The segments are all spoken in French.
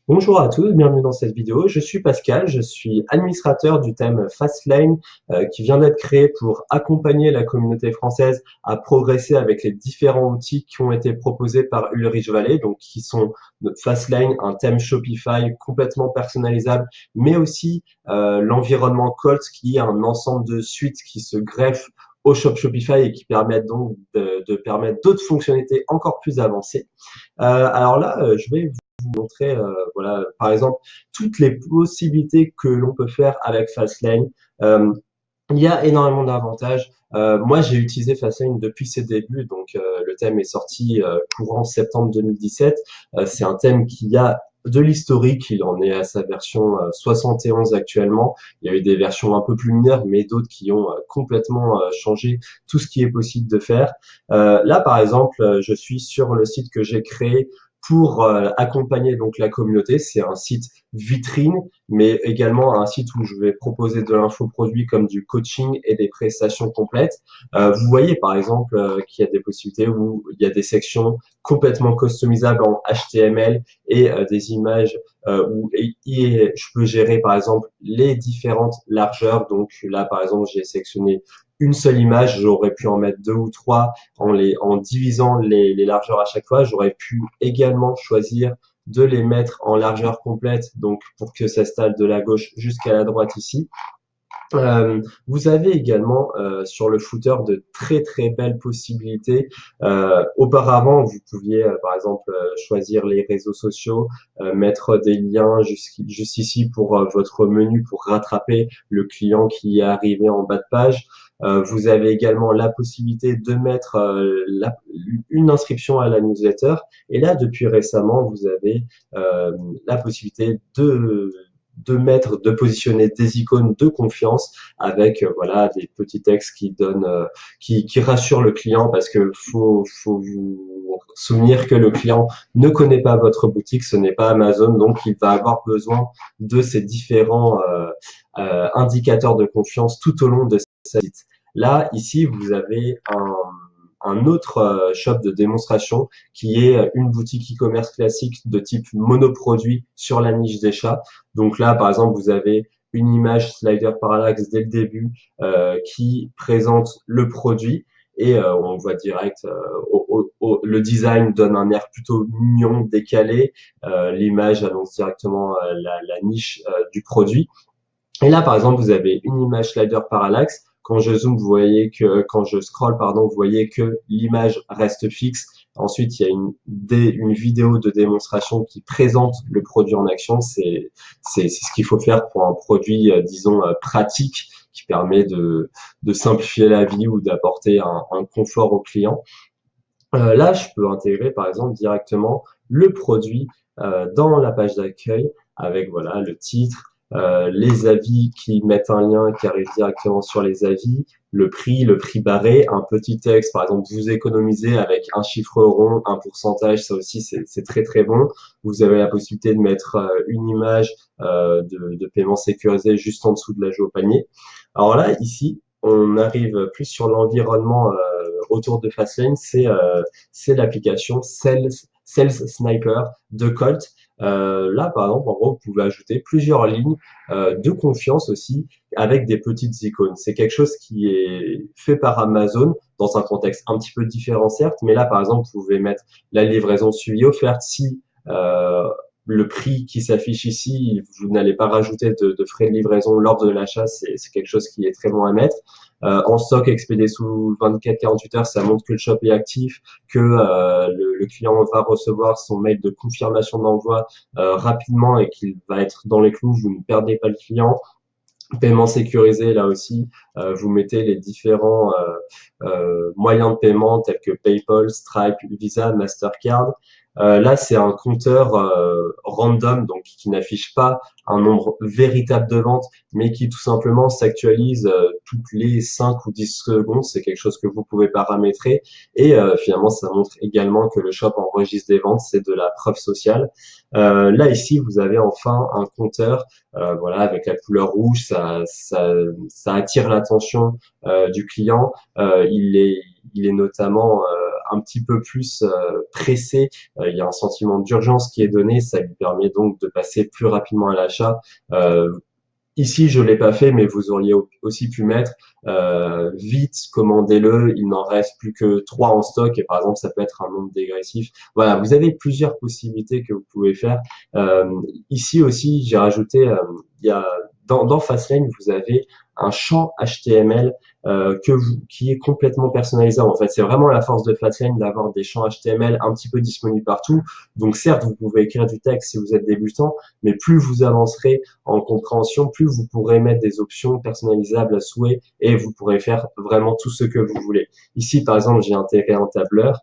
Bonjour à tous, bienvenue dans cette vidéo. Je suis Pascal, je suis administrateur du thème Fastlane qui vient d'être créé pour accompagner la communauté française à progresser avec les différents outils qui ont été proposés par Ulrich Vallée, donc qui sont Fastlane, un thème Shopify complètement personnalisable, mais aussi l'environnement Colt qui est un ensemble de suites qui se greffent au shop Shopify et qui permettent donc de permettre d'autres fonctionnalités encore plus avancées. Alors là, je vais vous montrer, voilà, par exemple, toutes les possibilités que l'on peut faire avec Fastlane. Euh, il y a énormément d'avantages. Moi, j'ai utilisé Fastlane depuis ses débuts, donc le thème est sorti courant septembre 2017. C'est un thème qui a de l'historique, il en est à sa version 71 actuellement. Il y a eu des versions un peu plus mineures, mais d'autres qui ont complètement changé tout ce qui est possible de faire. Là, par exemple, je suis sur le site que j'ai créé pour accompagner donc la communauté. C'est un site vitrine, mais également un site où je vais proposer de l'infoproduit comme du coaching et des prestations complètes. Vous voyez par exemple qu'il y a des possibilités où il y a des sections complètement customisables en HTML et des images je peux gérer par exemple les différentes largeurs. Donc là par exemple j'ai sélectionné une seule image, j'aurais pu en mettre deux ou trois en divisant les largeurs à chaque fois. J'aurais pu également choisir de les mettre en largeur complète, donc pour que ça s'installe de la gauche jusqu'à la droite ici. Vous avez également sur le footer de très très belles possibilités. Auparavant, vous pouviez par exemple choisir les réseaux sociaux, mettre des liens juste ici pour votre menu pour rattraper le client qui est arrivé en bas de page. Vous avez également la possibilité de mettre une inscription à la newsletter. Et là, depuis récemment, vous avez la possibilité de positionner des icônes de confiance avec voilà des petits textes qui donnent qui rassurent le client parce que faut vous souvenir que le client ne connaît pas votre boutique, ce n'est pas Amazon, donc il va avoir besoin de ces différents indicateurs de confiance tout au long de sa site. Là ici vous avez un autre shop de démonstration qui est une boutique e-commerce classique de type monoproduit sur la niche des chats. Donc là, par exemple, vous avez une image slider parallaxe dès le début qui présente le produit et on voit direct le design donne un air plutôt mignon, décalé. L'image annonce directement la niche du produit. Et là, par exemple, vous avez une image slider parallaxe. Quand je zoome, vous voyez que, quand je scroll, pardon, vous voyez que l'image reste fixe. Ensuite, il y a une vidéo de démonstration qui présente le produit en action. C'est ce qu'il faut faire pour un produit, disons, pratique, qui permet de simplifier la vie ou d'apporter un confort au client. Là, je peux intégrer, par exemple, directement le produit dans la page d'accueil avec, voilà, le titre, les avis qui mettent un lien qui arrive directement sur les avis, le prix barré, un petit texte, par exemple, vous économisez avec un chiffre rond, un pourcentage, ça aussi c'est très très bon. Vous avez la possibilité de mettre une image de paiement sécurisé juste en dessous de la au panier. Alors là, ici, on arrive plus sur l'environnement autour de Fastlane, c'est l'application Sales Sniper de Colt. Là, par exemple, en gros, vous pouvez ajouter plusieurs lignes de confiance aussi avec des petites icônes. C'est quelque chose qui est fait par Amazon dans un contexte un petit peu différent, certes, mais là, par exemple, vous pouvez mettre la livraison suivie offerte si le prix qui s'affiche ici, vous n'allez pas rajouter de frais de livraison lors de l'achat, c'est quelque chose qui est très bon à mettre. En stock expédié sous 24-48 heures, ça montre que le shop est actif, que le client va recevoir son mail de confirmation d'envoi rapidement et qu'il va être dans les clous, vous ne perdez pas le client. Paiement sécurisé, là aussi, vous mettez les différents moyens de paiement tels que PayPal, Stripe, Visa, Mastercard. Là, c'est un compteur random, donc qui n'affiche pas un nombre véritable de ventes, mais qui tout simplement s'actualise toutes les 5 ou 10 secondes. C'est quelque chose que vous pouvez paramétrer. Et finalement, ça montre également que le shop enregistre des ventes. C'est de la preuve sociale. Là, ici, vous avez enfin un compteur voilà, avec la couleur rouge, ça attire l'attention du client. Il est notamment un petit peu plus pressé, il y a un sentiment d'urgence qui est donné, ça lui permet donc de passer plus rapidement à l'achat. Ici, je l'ai pas fait, mais vous auriez aussi pu mettre vite, commandez-le, il n'en reste plus que 3 en stock et par exemple, ça peut être un nombre dégressif. Voilà, vous avez plusieurs possibilités que vous pouvez faire. Ici aussi, j'ai rajouté, il y a dans Fastlane, vous avez un champ HTML qui est complètement personnalisable. En fait, c'est vraiment la force de Fastlane d'avoir des champs HTML un petit peu disponibles partout. Donc certes, vous pouvez écrire du texte si vous êtes débutant, mais plus vous avancerez en compréhension, plus vous pourrez mettre des options personnalisables à souhait et vous pourrez faire vraiment tout ce que vous voulez. Ici, par exemple, j'ai intégré un tableur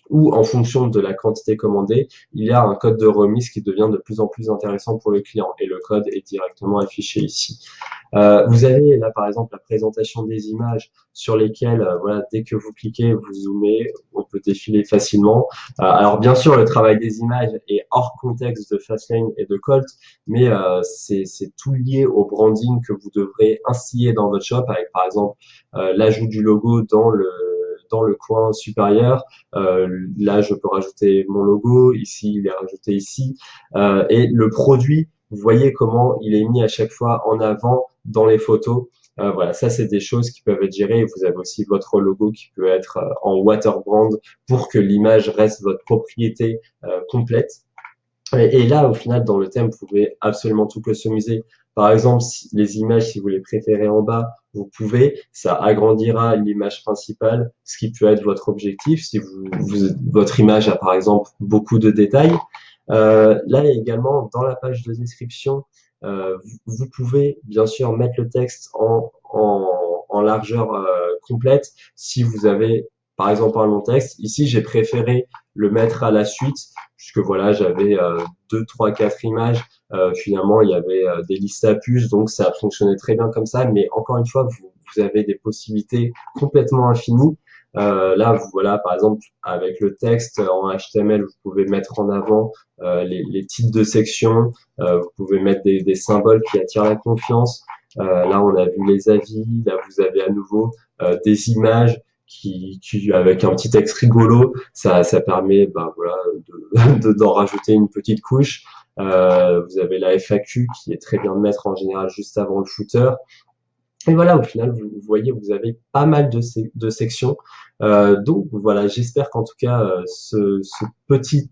où, en fonction de la quantité commandée, il y a un code de remise qui devient de plus en plus intéressant pour le client et le code est directement affiché ici. Vous avez là, par exemple, la présentation des images sur lesquelles, voilà, dès que vous cliquez, vous zoomez, on peut défiler facilement. Alors, bien sûr, le travail des images est hors contexte de Fastlane et de Colt, mais c'est tout lié au branding que vous devrez instiller dans votre shop avec, par exemple, l'ajout du logo dans le coin supérieur. Là, je peux rajouter mon logo. Ici, il est rajouté ici. Et le produit, vous voyez comment il est mis à chaque fois en avant dans les photos. Voilà, ça, c'est des choses qui peuvent être gérées. Vous avez aussi votre logo qui peut être en waterbrand pour que l'image reste votre propriété complète. Et là, au final, dans le thème, vous pouvez absolument tout customiser. Par exemple, les images, si vous les préférez en bas, vous pouvez, ça agrandira l'image principale, ce qui peut être votre objectif. Si votre image a par exemple beaucoup de détails. Là également, dans la page de description, vous pouvez bien sûr mettre le texte en largeur complète. Si vous avez par exemple un long texte, ici j'ai préféré le mettre à la suite, puisque voilà, j'avais 2, 3, 4 images. Finalement, il y avait des listes à puces, donc ça fonctionnait très bien comme ça. Mais encore une fois, vous avez des possibilités complètement infinies. Là, voilà, par exemple, avec le texte en HTML, vous pouvez mettre en avant les titres de sections. Vous pouvez mettre des symboles qui attirent la confiance. Là, on a vu les avis. Là, vous avez à nouveau des images qui avec un petit texte rigolo, ça permet, bah voilà, d'en rajouter une petite couche. Vous avez la FAQ qui est très bien de mettre en général juste avant le footer. Et voilà, au final, vous voyez, vous avez pas mal de sections. Donc voilà, j'espère qu'en tout cas, ces petits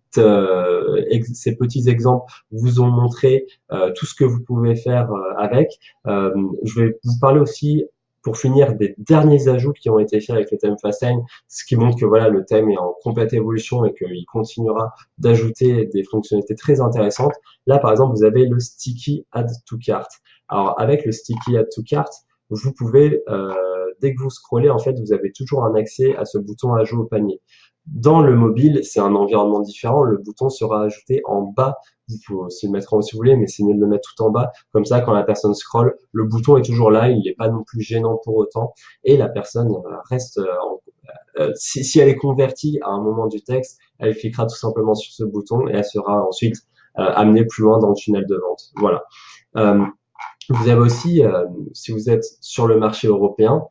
exemples vous ont montré tout ce que vous pouvez faire avec. Je vais vous parler aussi, pour finir, des derniers ajouts qui ont été faits avec le thème Fastlane, ce qui montre que voilà, le thème est en complète évolution et qu'il continuera d'ajouter des fonctionnalités très intéressantes. Là, par exemple, vous avez le Sticky Add to Cart. Alors, avec le Sticky Add to Cart, vous pouvez, dès que vous scrollez, en fait, vous avez toujours un accès à ce bouton ajout au panier. Dans le mobile, c'est un environnement différent. Le bouton sera ajouté en bas. Vous pouvez aussi le mettre en haut si vous voulez, mais c'est mieux de le mettre tout en bas. Comme ça, quand la personne scrolle, le bouton est toujours là. Il n'est pas non plus gênant pour autant. Et la personne reste, si elle est convertie à un moment du texte, elle cliquera tout simplement sur ce bouton et elle sera ensuite amenée plus loin dans le tunnel de vente. Voilà. Vous avez aussi, si vous êtes sur le marché européen,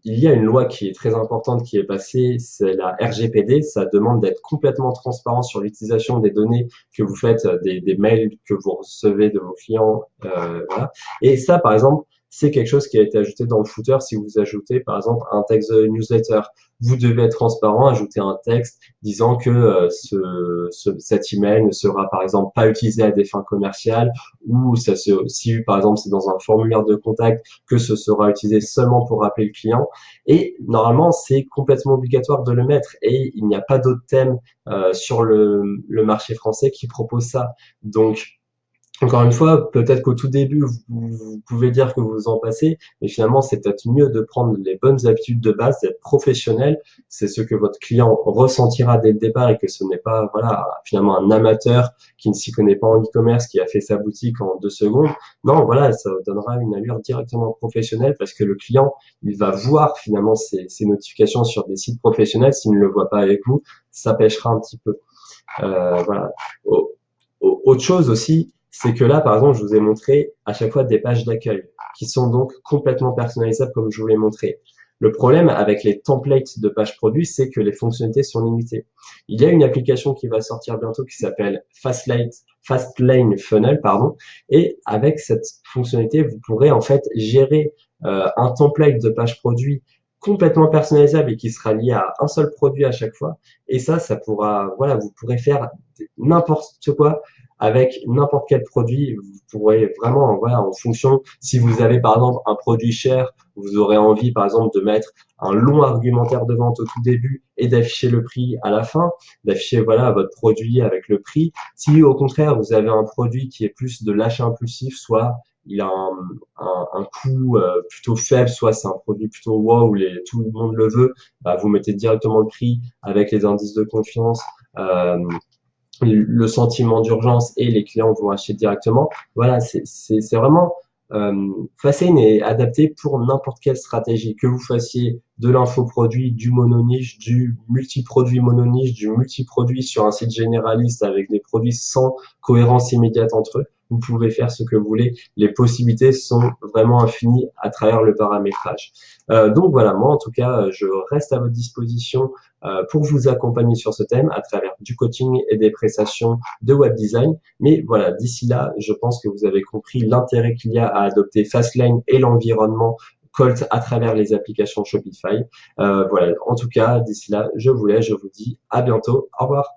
il y a une loi qui est très importante qui est passée, c'est la RGPD. Ça demande d'être complètement transparent sur l'utilisation des données que vous faites, des mails que vous recevez de vos clients. Voilà. Et ça, par exemple, c'est quelque chose qui a été ajouté dans le footer. Si vous ajoutez, par exemple, un texte de newsletter, vous devez être transparent, ajouter un texte disant que cet email ne sera, par exemple, pas utilisé à des fins commerciales ou si, par exemple, c'est dans un formulaire de contact, que ce sera utilisé seulement pour rappeler le client. Et normalement, c'est complètement obligatoire de le mettre. Et il n'y a pas d'autres thèmes sur le marché français qui propose ça. Donc, encore une fois, peut-être qu'au tout début, vous pouvez dire que vous en passez, mais finalement, c'est peut-être mieux de prendre les bonnes habitudes de base, d'être professionnel. C'est ce que votre client ressentira dès le départ et que ce n'est pas, voilà, finalement un amateur qui ne s'y connaît pas en e-commerce, qui a fait sa boutique en 2 secondes. Non, voilà, ça donnera une allure directement professionnelle parce que le client, il va voir finalement ces notifications sur des sites professionnels. S'il ne le voit pas avec vous, ça pêchera un petit peu. Voilà. Autre chose aussi, c'est que là, par exemple, je vous ai montré à chaque fois des pages d'accueil qui sont donc complètement personnalisables comme je vous l'ai montré. Le problème avec les templates de page produit, c'est que les fonctionnalités sont limitées. Il y a une application qui va sortir bientôt qui s'appelle Fastlane Funnel, pardon, et avec cette fonctionnalité, vous pourrez en fait gérer un template de page produit complètement personnalisable et qui sera lié à un seul produit à chaque fois. Et ça pourra, voilà, vous pourrez faire n'importe quoi avec n'importe quel produit. Vous pourrez vraiment, voilà, en fonction, si vous avez par exemple un produit cher, vous aurez envie par exemple de mettre un long argumentaire de vente au tout début et d'afficher le prix à la fin, d'afficher voilà votre produit avec le prix. Si au contraire vous avez un produit qui est plus de l'achat impulsif, soit il a un coût plutôt faible, soit c'est un produit plutôt wow où tout le monde le veut, bah, vous mettez directement le prix avec les indices de confiance, le sentiment d'urgence et les clients vont acheter directement. Voilà, c'est vraiment Fastlane est adapté pour n'importe quelle stratégie, que vous fassiez de l'infoproduit, du mononiche, du multiproduit mononiche, du multiproduit sur un site généraliste avec des produits sans cohérence immédiate entre eux. Vous pouvez faire ce que vous voulez. Les possibilités sont vraiment infinies à travers le paramétrage. Donc voilà, moi en tout cas, je reste à votre disposition pour vous accompagner sur ce thème à travers du coaching et des prestations de web design. Mais voilà, d'ici là, je pense que vous avez compris l'intérêt qu'il y a à adopter Fastlane et l'environnement Colt à travers les applications Shopify. Voilà, en tout cas, d'ici là, je vous laisse, je vous dis à bientôt. Au revoir.